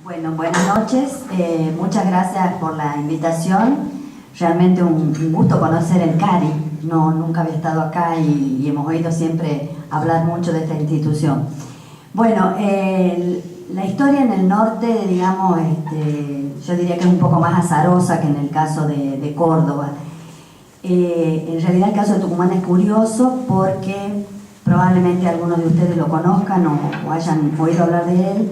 Bueno, buenas noches. Muchas gracias por la invitación. Realmente un gusto conocer el CARI. Nunca había estado acá y hemos oído siempre hablar mucho de esta institución. Bueno, la historia en el norte, digamos, yo diría que es un poco más azarosa que en el caso de Córdoba. En realidad el caso de Tucumán es curioso porque probablemente algunos de ustedes lo conozcan o hayan oído hablar de él.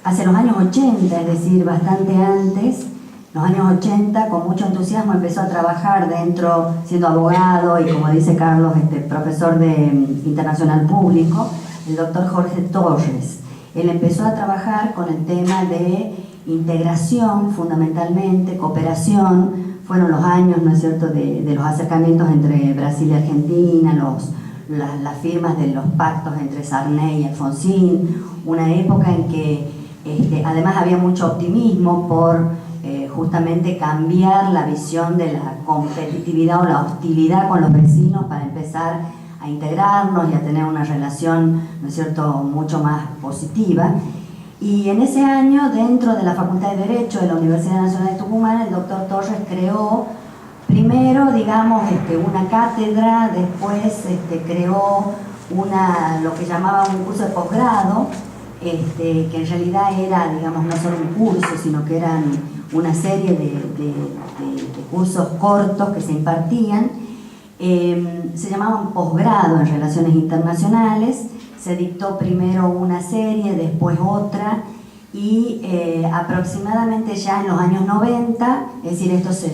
Hace los años 80, es decir, bastante antes, los años 80, con mucho entusiasmo empezó a trabajar dentro, siendo abogado y, como dice Carlos, profesor de Internacional Público, el doctor Jorge Torres. Él empezó a trabajar con el tema de integración, fundamentalmente, cooperación. Fueron los años, ¿no es cierto?, de los acercamientos entre Brasil y Argentina, las firmas de los pactos entre Sarney y Alfonsín, una época en que además había mucho optimismo por justamente cambiar la visión de la competitividad o la hostilidad con los vecinos para empezar a integrarnos y a tener una relación, ¿no es cierto?, mucho más positiva. Y en ese año, dentro de la Facultad de Derecho de la Universidad Nacional de Tucumán, el doctor Torres creó primero, digamos, una cátedra, después creó lo que llamaba un curso de posgrado, que en realidad era, digamos, no solo un curso, sino que eran una serie de cursos cortos que se impartían. Se llamaban posgrado en Relaciones Internacionales. Se dictó primero una serie, después otra, y aproximadamente ya en los años 90, es decir, esto se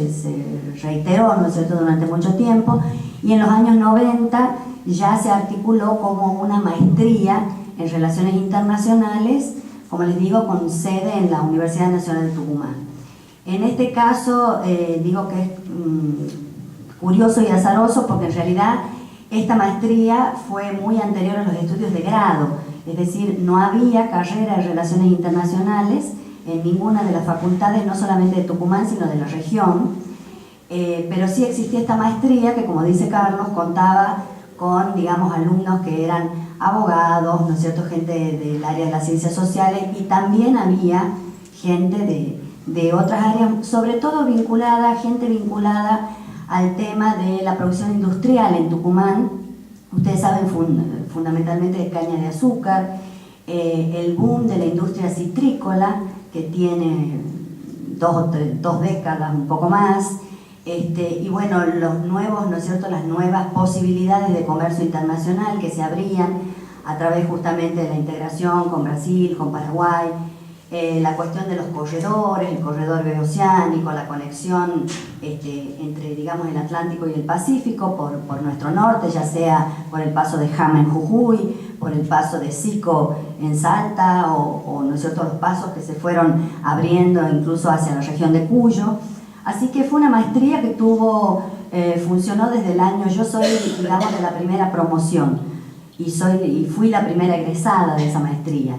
reiteró, ¿no es cierto?, durante mucho tiempo, y en los años 90 ya se articuló como una maestría en Relaciones Internacionales, como les digo, con sede en la Universidad Nacional de Tucumán. En este caso, digo que es curioso y azaroso porque en realidad esta maestría fue muy anterior a los estudios de grado, es decir, no había carrera de Relaciones Internacionales en ninguna de las facultades, no solamente de Tucumán, sino de la región, pero sí existía esta maestría que, como dice Carlos, contaba con, digamos, alumnos que eran abogados, ¿no es cierto?, gente del área de las ciencias sociales, y también había gente de otras áreas, sobre todo gente vinculada al tema de la producción industrial en Tucumán. Ustedes saben fundamentalmente de caña de azúcar, el boom de la industria citrícola, que tiene dos décadas, un poco más, y bueno, los nuevos, ¿no es cierto?, las nuevas posibilidades de comercio internacional que se abrían a través justamente de la integración con Brasil, con Paraguay, la cuestión de los corredores, el corredor bioceánico, la conexión entre, digamos, el Atlántico y el Pacífico por nuestro norte, ya sea por el paso de Jama en Jujuy, por el paso de Sico en Salta, o ¿no es cierto?, los pasos que se fueron abriendo incluso hacia la región de Cuyo. Así que fue una maestría que funcionó desde el año, yo soy, digamos, de la primera promoción y fui la primera egresada de esa maestría.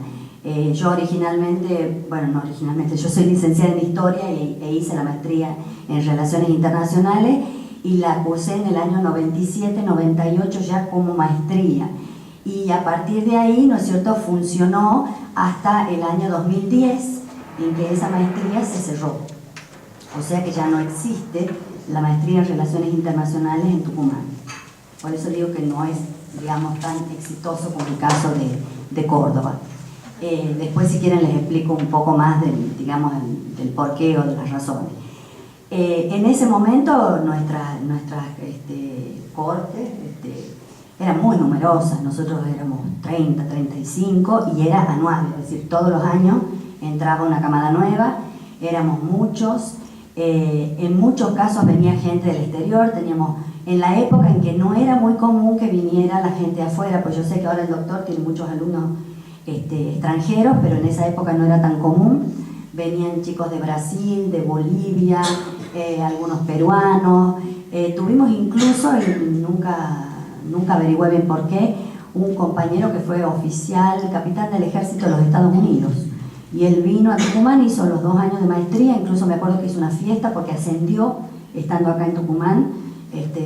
Yo originalmente, bueno, no originalmente, yo soy licenciada en Historia e hice la maestría en Relaciones Internacionales y la cursé en el año 97-98 ya como maestría. Y a partir de ahí, ¿no es cierto?, funcionó hasta el año 2010, en que esa maestría se cerró. O sea que ya no existe la maestría en Relaciones Internacionales en Tucumán. Por eso digo que no es, digamos, tan exitoso como el caso de Córdoba. Después, si quieren, les explico un poco más del porqué o de las razones. En ese momento nuestras cortes eran muy numerosas. Nosotros éramos 30, 35 y era anual, es decir, todos los años entraba una camada nueva, éramos muchos. En muchos casos venía gente del exterior. Teníamos, en la época en que no era muy común que viniera la gente de afuera, pues yo sé que ahora el doctor tiene muchos alumnos extranjeros, pero en esa época no era tan común. Venían chicos de Brasil, de Bolivia, algunos peruanos. Tuvimos incluso, nunca averigüé bien por qué, un compañero que fue oficial, capitán del ejército de los Estados Unidos. Y él vino a Tucumán, hizo los 2 años de maestría, incluso me acuerdo que hizo una fiesta porque ascendió, estando acá en Tucumán,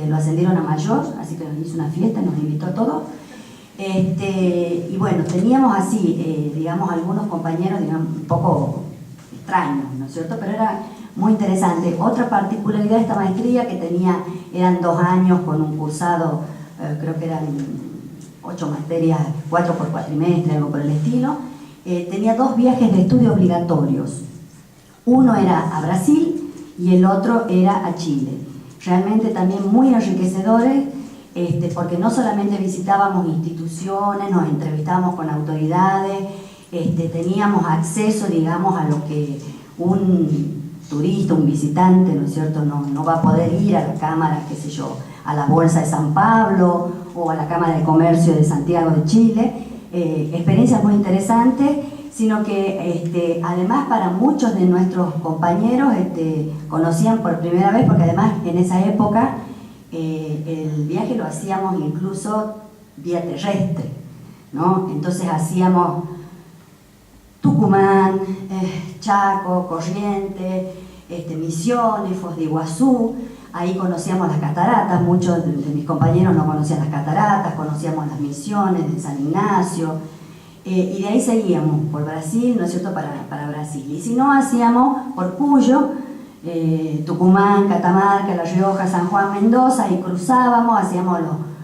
lo ascendieron a mayor, así que hizo una fiesta, nos invitó a todos. Y bueno, teníamos así, digamos, algunos compañeros, digamos, un poco extraño, ¿no es cierto? Pero era muy interesante. Otra particularidad de esta maestría que tenía, eran 2 años con un cursado, creo que eran 8 materias, 4 por cuatrimestre, algo por el estilo. Tenía 2 viajes de estudio obligatorios. Uno era a Brasil y el otro era a Chile. Realmente también muy enriquecedores, porque no solamente visitábamos instituciones, nos entrevistábamos con autoridades, teníamos acceso, digamos, a lo que un turista, un visitante, ¿no es cierto?, no va a poder ir a la Cámara, qué sé yo, a la Bolsa de San Pablo o a la Cámara de Comercio de Santiago de Chile. Experiencias muy interesantes, sino que además para muchos de nuestros compañeros conocían por primera vez, porque además en esa época el viaje lo hacíamos incluso vía terrestre, ¿no? Entonces hacíamos Tucumán, Chaco, Corrientes, Misiones, Foz de Iguazú. Ahí conocíamos las cataratas, muchos de mis compañeros no conocían las cataratas, conocíamos las misiones de San Ignacio, y de ahí seguíamos por Brasil, ¿no es cierto?, para Brasil. Y si no, hacíamos por Cuyo, Tucumán, Catamarca, La Rioja, San Juan, Mendoza, y cruzábamos, hacíamos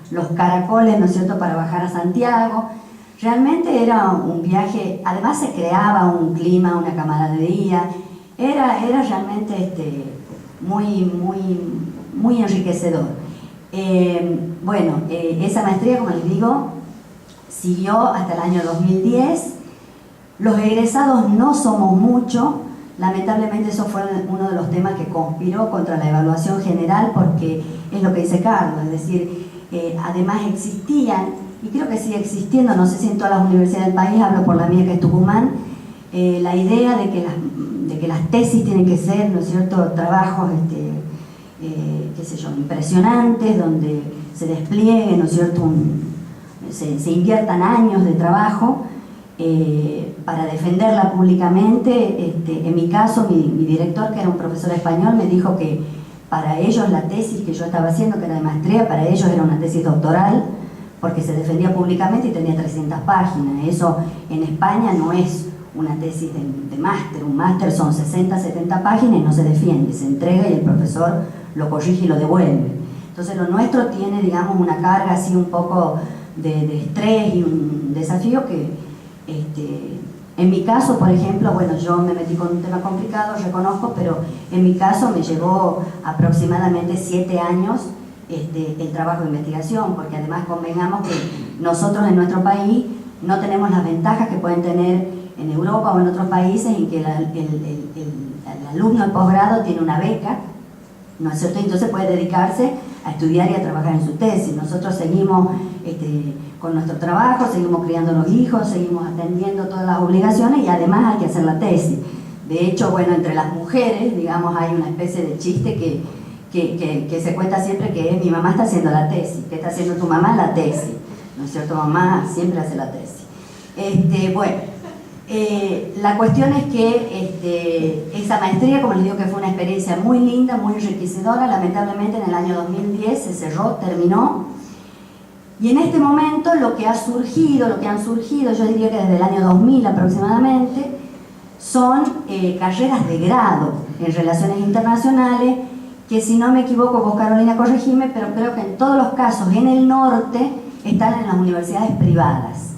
los caracoles, ¿no es cierto?, para bajar a Santiago. Realmente era un viaje, además se creaba un clima, una camaradería, era realmente muy enriquecedor. Bueno, esa maestría, como les digo, siguió hasta el año 2010. Los egresados no somos muchos, lamentablemente eso fue uno de los temas que conspiró contra la evaluación general, porque es lo que dice Carlos, es decir, además existían, y creo que sigue existiendo, no sé si en todas las universidades del país, hablo por la mía que es Tucumán, la idea de que las tesis tienen que ser, ¿no es cierto?, trabajos, qué sé yo, impresionantes, donde se despliegue, ¿no es cierto?, se inviertan años de trabajo para defenderla públicamente. En mi caso, mi director, que era un profesor español, me dijo que para ellos la tesis que yo estaba haciendo, que era de maestría, para ellos era una tesis doctoral, porque se defendía públicamente y tenía 300 páginas. Eso en España no es una tesis de máster. Un máster son 60, 70 páginas y no se defiende, se entrega y el profesor lo corrige y lo devuelve. Entonces lo nuestro tiene, digamos, una carga así un poco de estrés y un desafío que, en mi caso, por ejemplo, bueno, yo me metí con un tema complicado, reconozco, pero en mi caso me llevó aproximadamente 7 años el trabajo de investigación, porque además convengamos que nosotros en nuestro país no tenemos las ventajas que pueden tener en Europa o en otros países, en que el alumno de posgrado tiene una beca, ¿no es cierto?, entonces puede dedicarse a estudiar y a trabajar en su tesis. Nosotros seguimos con nuestro trabajo, seguimos criando los hijos, seguimos atendiendo todas las obligaciones y además hay que hacer la tesis. De hecho, bueno, entre las mujeres, digamos, hay una especie de chiste que se cuenta siempre, que es: mi mamá está haciendo la tesis. ¿Qué está haciendo tu mamá? La tesis, ¿no es cierto? Mamá siempre hace la tesis. Bueno, la cuestión es que esa maestría, como les digo, que fue una experiencia muy linda, muy enriquecedora. Lamentablemente en el año 2010 se cerró, terminó, y en este momento lo que han surgido, yo diría que desde el año 2000 aproximadamente, son carreras de grado en Relaciones Internacionales, que, si no me equivoco, vos, Carolina, corregime, pero creo que en todos los casos en el norte están en las universidades privadas.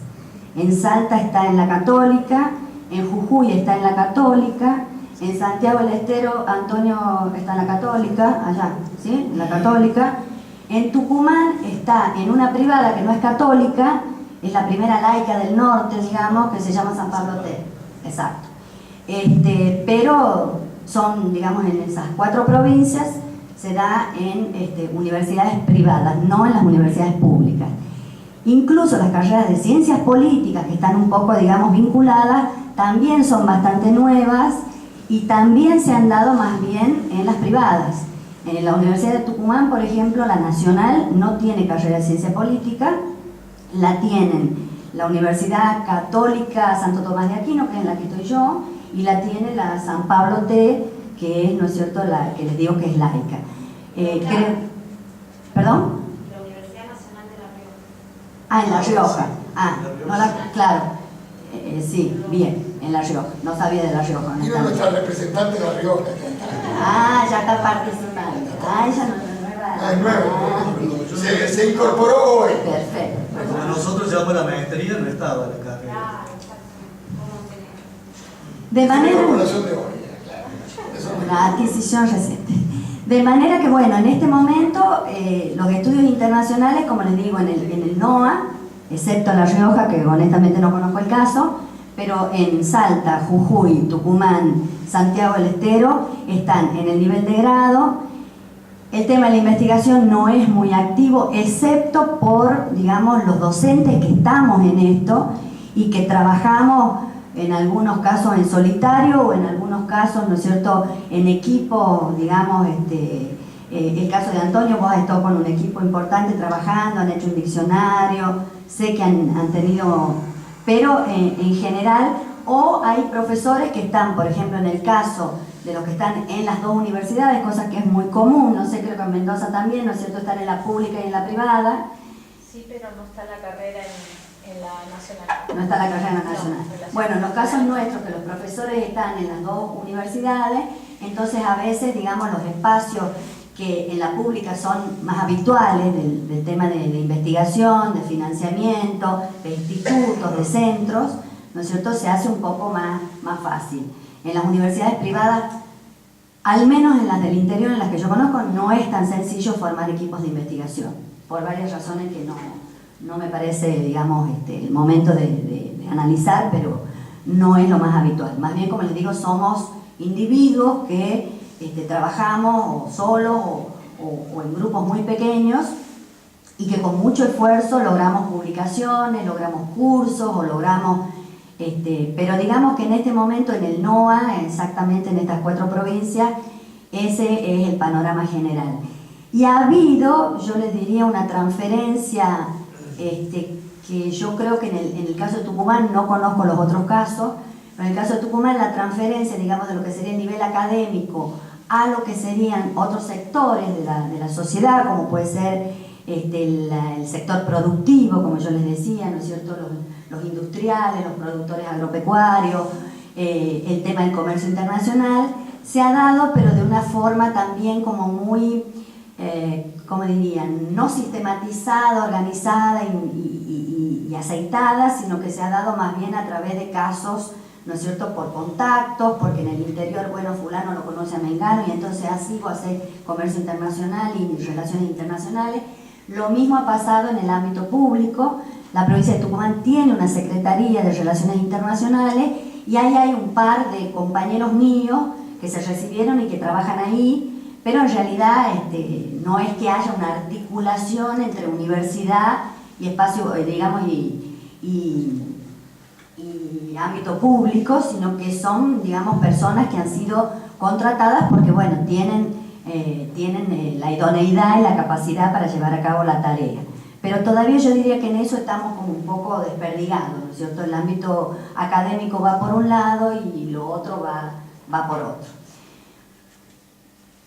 En Salta está en la Católica, en Jujuy está en la Católica, en Santiago del Estero Antonio está en la Católica, allá, ¿sí?, en la Católica. En Tucumán está en una privada que no es católica, es la primera laica del norte, digamos, que se llama San Pablo T. Exacto. Pero son, digamos, en esas 4 provincias se da en universidades privadas, no en las universidades públicas. Incluso las carreras de ciencias políticas, que están un poco, digamos, vinculadas, también son bastante nuevas y también se han dado más bien en las privadas. En la Universidad de Tucumán, por ejemplo, la Nacional no tiene carrera de ciencia política, la tienen la Universidad Católica Santo Tomás de Aquino, que es en la que estoy yo, y la tiene la San Pablo T, que es, ¿no es cierto?, la que les digo que es laica. ¿Perdón? La Universidad Nacional de La Rioja. Ah, en La Rioja. Ah, no la, claro. Sí, bien. en La Rioja. No sabía de La Rioja. Mira nuestra representante de La Rioja. Ah, ya está participando. Ah, ella no es nueva. Ah, es nueva. Se incorporó hoy. Perfecto. Como nosotros llevamos la maestría, no estaba la carrera. De manera... Incorporación de hoy, claro. Una adquisición reciente. De manera que, bueno, en este momento los estudios internacionales, como les digo, en el NOA, excepto en La Rioja, que honestamente no conozco el caso, pero en Salta, Jujuy, Tucumán, Santiago del Estero, están en el nivel de grado. El tema de la investigación no es muy activo, excepto por, digamos, los docentes que estamos en esto y que trabajamos en algunos casos en solitario o en algunos casos, ¿no es cierto?, en equipo, digamos, el caso de Antonio, vos has estado con un equipo importante trabajando, han hecho un diccionario, sé que han tenido, pero en general, o hay profesores que están, por ejemplo, en el caso de los que están en las dos universidades, cosa que es muy común, no sé, creo que en Mendoza también, ¿no es cierto?, están en la pública y en la privada. Sí, pero no está la carrera en la nacional. No está la carrera nacional. Bueno, en los casos nuestros, que los profesores están en las dos universidades, entonces a veces, digamos, los espacios que en la pública son más habituales del tema de investigación, de financiamiento, de institutos, de centros, ¿no es cierto?, se hace un poco más fácil. En las universidades privadas, al menos en las del interior, en las que yo conozco, no es tan sencillo formar equipos de investigación, por varias razones que no me parece, digamos, el momento de analizar, pero no es lo más habitual. Más bien, como les digo, somos individuos que trabajamos o solos o en grupos muy pequeños y que con mucho esfuerzo logramos publicaciones, logramos cursos o logramos... pero digamos que en este momento en el NOA, exactamente en estas 4 provincias, ese es el panorama general. Y ha habido, yo les diría, una transferencia que yo creo que en el caso de Tucumán, no conozco los otros casos, pero en el caso de Tucumán la transferencia, digamos, de lo que sería el nivel académico a lo que serían otros sectores de la sociedad, como puede ser el sector productivo, como yo les decía, ¿no es cierto?, los industriales, los productores agropecuarios, el tema del comercio internacional, se ha dado, pero de una forma también como muy, ¿cómo dirían?, no sistematizada, organizada y aceitada, sino que se ha dado más bien a través de casos, ¿no es cierto?, por contactos, porque en el interior, bueno, fulano lo conoce a mengano y entonces así vos haces comercio internacional y relaciones internacionales. Lo mismo ha pasado en el ámbito público. La provincia de Tucumán tiene una secretaría de relaciones internacionales y ahí hay un par de compañeros míos que se recibieron y que trabajan ahí, pero en realidad no es que haya una articulación entre universidad y espacio, digamos, y ámbito público, sino que son, digamos, personas que han sido contratadas porque, bueno, tienen la idoneidad y la capacidad para llevar a cabo la tarea. Pero todavía yo diría que en eso estamos como un poco desperdigados, ¿no es cierto? El ámbito académico va por un lado y lo otro va por otro.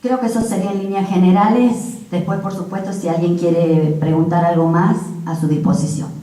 Creo que eso sería en líneas generales. Después, por supuesto, si alguien quiere preguntar algo más, a su disposición.